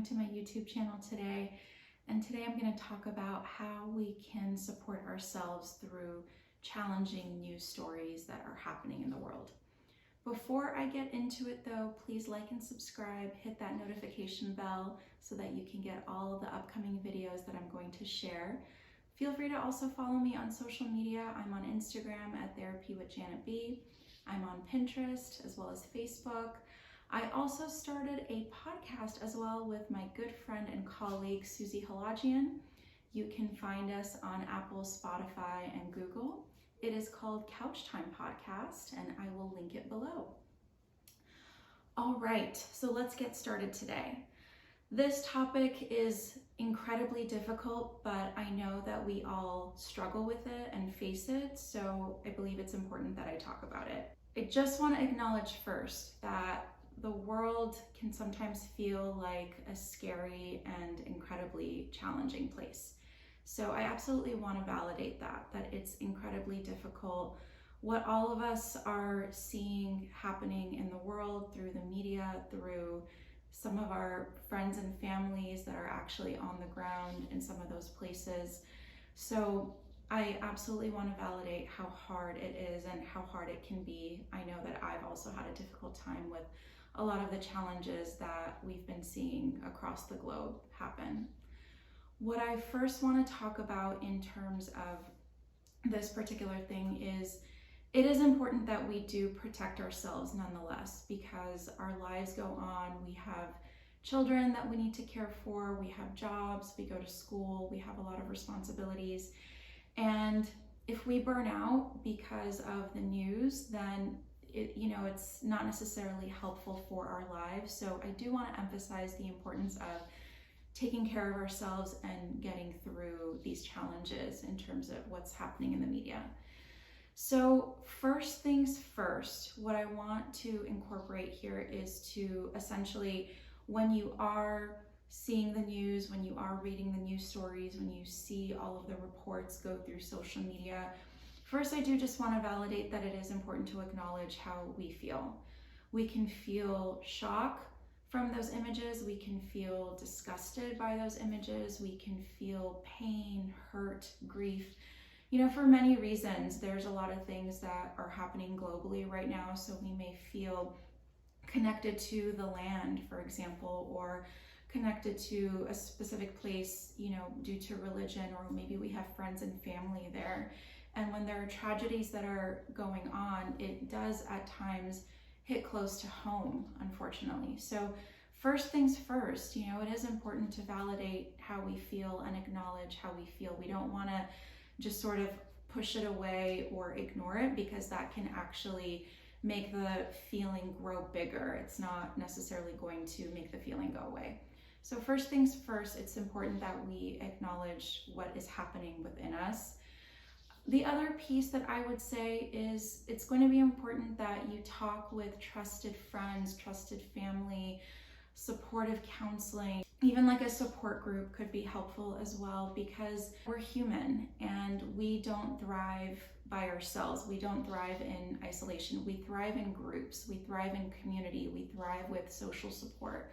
to my YouTube channel today. And today I'm going to talk about how we can support ourselves through challenging news stories that are happening in the world. Before I get into it though, please like and subscribe, hit that notification bell so that you can get all of the upcoming videos that I'm going to share. Feel free to also follow me on social media. I'm on Instagram at Therapy with Janet B. I'm on Pinterest as well as Facebook. I also started a podcast as well with my good friend and colleague, Susie Halajian. You can find us on Apple, Spotify, and Google. It is called Couch Time Podcast, and I will link it below. All right, so let's get started today. This topic is incredibly difficult, but I know that we all struggle with it and face it, so I believe it's important that I talk about it. I just want to acknowledge first that the world can sometimes feel like a scary and incredibly challenging place. So I absolutely want to validate that it's incredibly difficult. What all of us are seeing happening in the world through the media, through some of our friends and families that are actually on the ground in some of those places. So I absolutely want to validate how hard it is and how hard it can be. I know that I've also had a difficult time with a lot of the challenges that we've been seeing across the globe happen. What I first want to talk about in terms of this particular thing is it is important that we do protect ourselves nonetheless, because our lives go on. We have children that we need to care for, we have jobs, we go to school, we have a lot of responsibilities. And if we burn out because of the news, then it's not necessarily helpful for our lives. So I do want to emphasize the importance of taking care of ourselves and getting through these challenges in terms of what's happening in the media. So first things first, what I want to incorporate here is to essentially, when you are seeing the news, when you are reading the news stories, when you see all of the reports go through social media, first I do just want to validate that it is important to acknowledge how we feel. We can feel shock from those images, we can feel disgusted by those images, we can feel pain, hurt, grief. For many reasons, there's a lot of things that are happening globally right now, so we may feel connected to the land, for example, or connected to a specific place, due to religion, or maybe we have friends and family there. And when there are tragedies that are going on, it does at times hit close to home, unfortunately. So first things first, it is important to validate how we feel and acknowledge how we feel. We don't want to just sort of push it away or ignore it, because that can actually make the feeling grow bigger. It's not necessarily going to make the feeling go away. So first things first, it's important that we acknowledge what is happening within us. The other piece that I would say is it's going to be important that you talk with trusted friends, trusted family, supportive counseling. Even like a support group could be helpful as well, because we're human and we don't thrive by ourselves. We don't thrive in isolation. We thrive in groups. We thrive in community. We thrive with social support.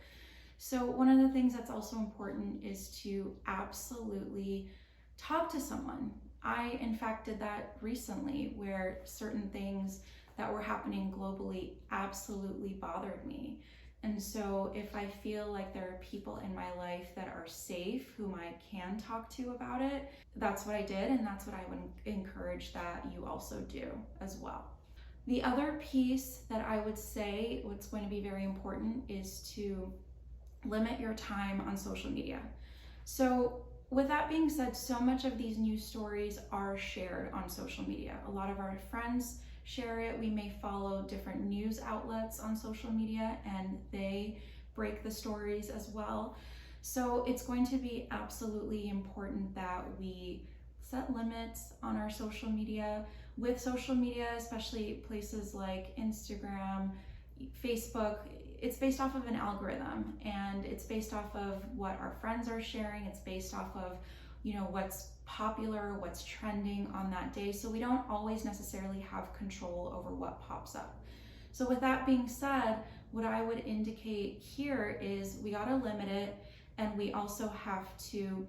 So one of the things that's also important is to absolutely talk to someone. I, in fact, did that recently, where certain things that were happening globally absolutely bothered me. And so if I feel like there are people in my life that are safe, whom I can talk to about it, that's what I did, and that's what I would encourage that you also do as well. The other piece that I would say what's going to be very important is to limit your time on social media. So with that being said, so much of these news stories are shared on social media. A lot of our friends share it. We may follow different news outlets on social media and they break the stories as well. So it's going to be absolutely important that we set limits on our social media. With social media, especially places like Instagram, Facebook, it's based off of an algorithm, and it's based off of what our friends are sharing. It's based off of, what's popular, what's trending on that day. So we don't always necessarily have control over what pops up. So with that being said, what I would indicate here is we gotta limit it And we also have to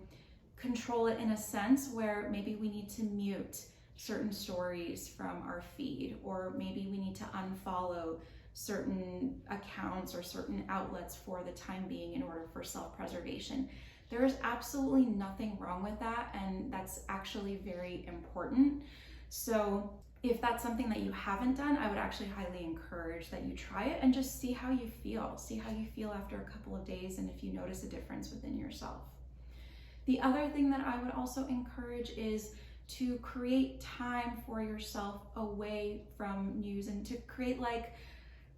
control it in a sense where maybe we need to mute certain stories from our feed, or maybe we need to unfollow certain accounts or certain outlets for the time being in order for self-preservation. There is absolutely nothing wrong with that, and that's actually very important. So if that's something that you haven't done, I would actually highly encourage that you try it and just see how you feel. See how you feel after a couple of days and if you notice a difference within yourself. The other thing that I would also encourage is to create time for yourself away from news, and to create like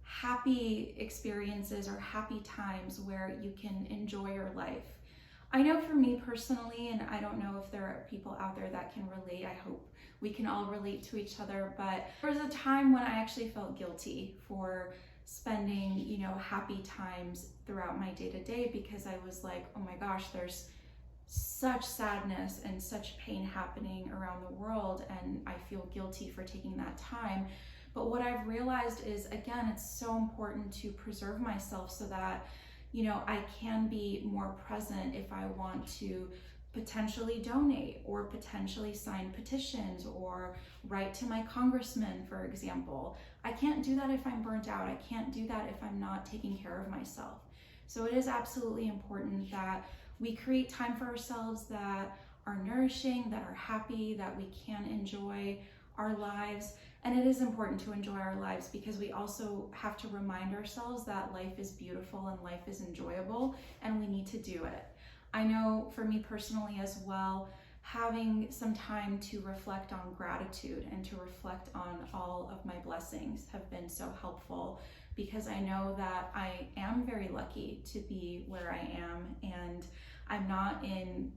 happy experiences or happy times where you can enjoy your life. I know for me personally, and I don't know if there are people out there that can relate, I hope we can all relate to each other, but there was a time when I actually felt guilty for spending, happy times throughout my day-to-day, because I was like, oh my gosh, there's such sadness and such pain happening around the world, and I feel guilty for taking that time. But what I've realized is, again, it's so important to preserve myself so that, I can be more present if I want to potentially donate or potentially sign petitions or write to my congressman, for example. I can't do that if I'm burnt out. I can't do that if I'm not taking care of myself. So it is absolutely important that we create time for ourselves that are nourishing, that are happy, that we can enjoy our lives. And it is important to enjoy our lives because we also have to remind ourselves that life is beautiful and life is enjoyable, and we need to do it. I know for me personally as well, having some time to reflect on gratitude and to reflect on all of my blessings have been so helpful, because I know that I am very lucky to be where I am, and I'm not in,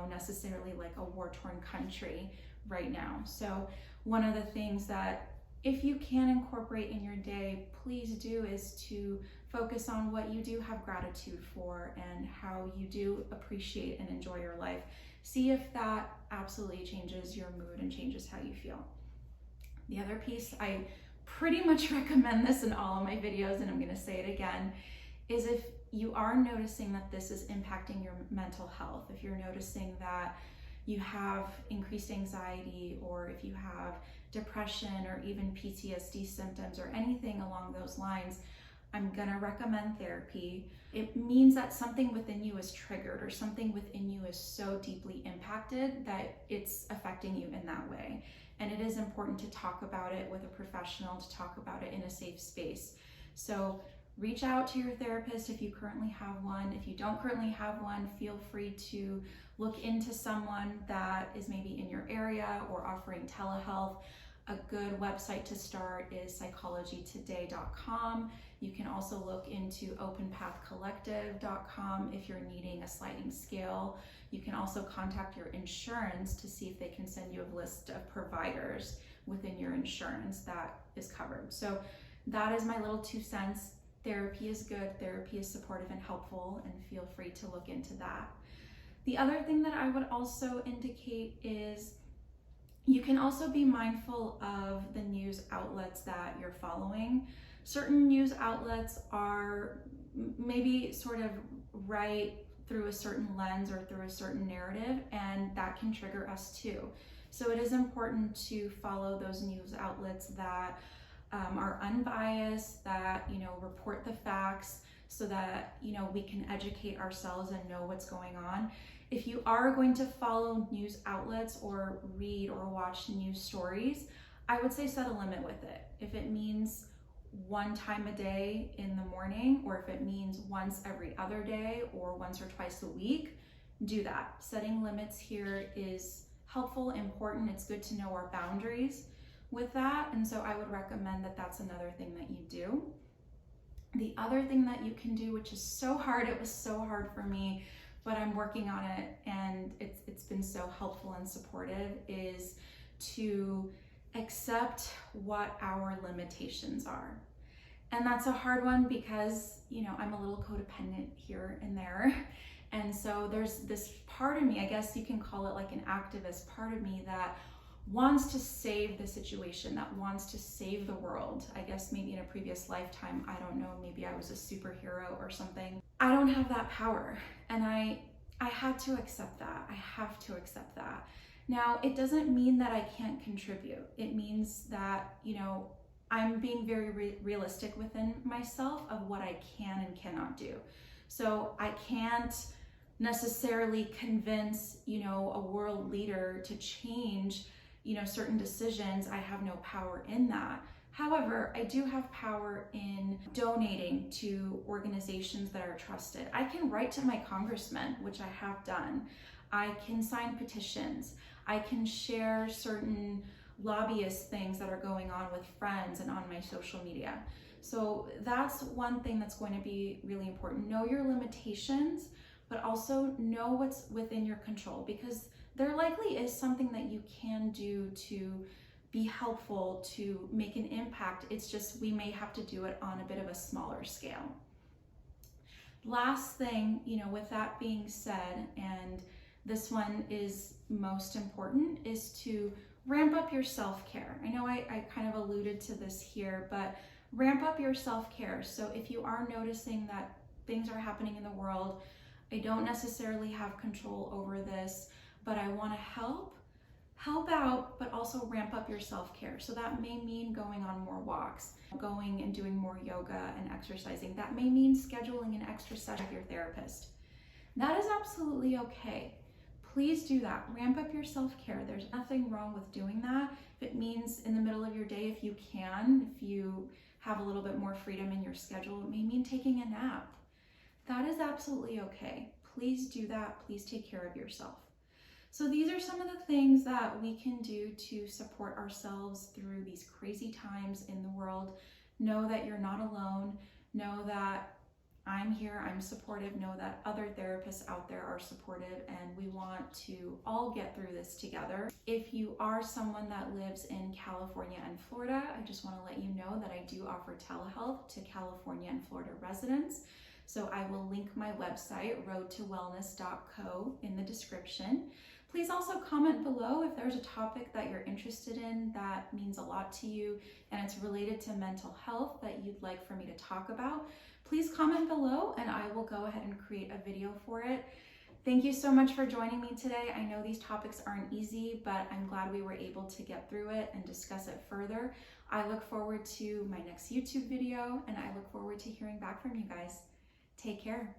necessarily like a war-torn country right now. So one of the things that, if you can incorporate in your day, please do, is to focus on what you do have gratitude for and how you do appreciate and enjoy your life. See if that absolutely changes your mood and changes how you feel. The other piece, I pretty much recommend this in all of my videos, and I'm going to say it again, is if you are noticing that this is impacting your mental health, if you're noticing that you have increased anxiety, or if you have depression or even PTSD symptoms or anything along those lines, I'm gonna recommend therapy. It means that something within you is triggered, or something within you is so deeply impacted that it's affecting you in that way. And it is important to talk about it with a professional, to talk about it in a safe space. So reach out to your therapist if you currently have one. If you don't currently have one, feel free to look into someone that is maybe in your area or offering telehealth. A good website to start is psychologytoday.com. You can also look into openpathcollective.com if you're needing a sliding scale. You can also contact your insurance to see if they can send you a list of providers within your insurance that is covered. So that is my little 2 cents. Therapy is good, therapy is supportive and helpful, and feel free to look into that. The other thing that I would also indicate is you can also be mindful of the news outlets that you're following. Certain news outlets are maybe sort of right through a certain lens or through a certain narrative, and that can trigger us too. So it is important to follow those news outlets that are unbiased, that report the facts, so that we can educate ourselves and know what's going on. If you are going to follow news outlets or read or watch news stories, I would say set a limit with it. If it means one time a day in the morning, or if it means once every other day or once or twice a week, do that. Setting limits here is helpful, important. It's good to know our boundaries with that, and so I would recommend that that's another thing that you do. The other thing that you can do, which is so hard, it was so hard for me, but I'm working on it, and it's been so helpful and supportive, is to accept what our limitations are. And that's a hard one because I'm a little codependent here and there, and so there's this part of me, I guess you can call it like an activist part of me, that wants to save the situation, that wants to save the world. I guess maybe in a previous lifetime, I don't know, maybe I was a superhero or something. I don't have that power, and I had to accept that. I have to accept that. Now, it doesn't mean that I can't contribute. It means that, I'm being very realistic within myself of what I can and cannot do. So I can't necessarily convince, a world leader to change, certain decisions. I have no power in that. However, I do have power in donating to organizations that are trusted. I can write to my congressman, which I have done. I can sign petitions. I can share certain lobbyist things that are going on with friends and on my social media. So that's one thing that's going to be really important. Know your limitations, but also know what's within your control, because there likely is something that you can do to be helpful, to make an impact. It's just we may have to do it on a bit of a smaller scale. Last thing, with that being said, and this one is most important, is to ramp up your self-care. I know I kind of alluded to this here, but ramp up your self-care. So if you are noticing that things are happening in the world, I don't necessarily have control over this, but I want to help out, but also ramp up your self-care. So that may mean going on more walks, going and doing more yoga and exercising. That may mean scheduling an extra session with your therapist. That is absolutely okay. Please do that. Ramp up your self-care. There's nothing wrong with doing that. If it means in the middle of your day, if you have a little bit more freedom in your schedule, it may mean taking a nap. That is absolutely okay. Please do that. Please take care of yourself. So these are some of the things that we can do to support ourselves through these crazy times in the world. Know that you're not alone. Know that I'm here, I'm supportive. Know that other therapists out there are supportive, and we want to all get through this together. If you are someone that lives in California and Florida, I just want to let you know that I do offer telehealth to California and Florida residents. So I will link my website, roadtowellness.co, in the description. Please also comment below if there's a topic that you're interested in that means a lot to you and it's related to mental health that you'd like for me to talk about. Please comment below and I will go ahead and create a video for it. Thank you so much for joining me today. I know these topics aren't easy, but I'm glad we were able to get through it and discuss it further. I look forward to my next YouTube video, and I look forward to hearing back from you guys. Take care.